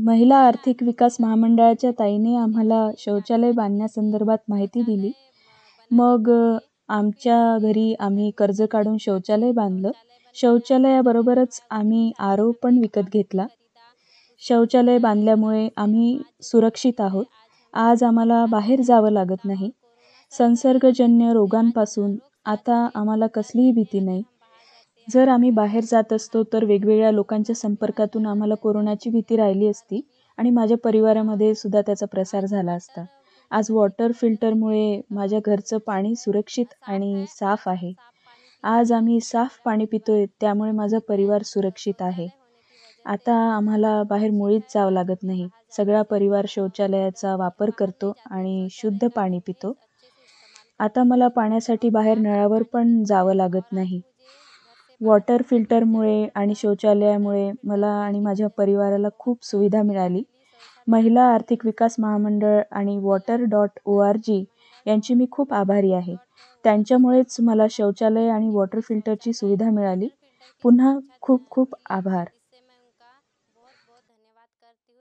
महिला आर्थिक विकास महामंडळाच्या ताईने आम्हाला शौचालय बांधण्यासंदर्भात माहिती दिली. मग आमच्या घरी आम्ही कर्ज काढून शौचालय बांधलं. शौचालयाबरोबरच आम्ही आरो पण विकत घेतला. शौचालय बांधल्यामुळे आम्ही सुरक्षित आहोत. आज आम्हाला बाहेर जावं लागत नाही. संसर्गजन्य रोगांपासून आता आम्हाला कसलीही भीती नाही. जर आम्ही बाहेर जात असतो तर वेगवेगळ्या लोकांच्या संपर्कातून आम्हाला कोरोनाची भीती राहिली असती आणि माझ्या परिवारामध्ये सुद्धा त्याचा प्रसार झाला असता. आज वॉटर फिल्टरमुळे माझ्या घरचं पाणी सुरक्षित आणि साफ आहे. आज आम्ही साफ पाणी पितोय, त्यामुळे माझा परिवार सुरक्षित आहे. आता आम्हाला बाहेर मुळीच जावं लागत नाही. सगळा परिवार शौचालयाचा वापर करतो आणि शुद्ध पाणी पितो. आता मला पाण्यासाठी बाहेर नळावर पण जावं लागत नाही. वॉटर फिल्टरमुळे आणि शौचालयामुळे मला आणि माझ्या परिवाराला खूप सुविधा मिळाली. महिला आर्थिक विकास महामंडळ आणि water.org यांची मी खूप आभारी आहे. त्यांच्यामुळेच मला शौचालय आणि वॉटर फिल्टरची सुविधा मिळाली. पुन्हा खूप खूप आभार.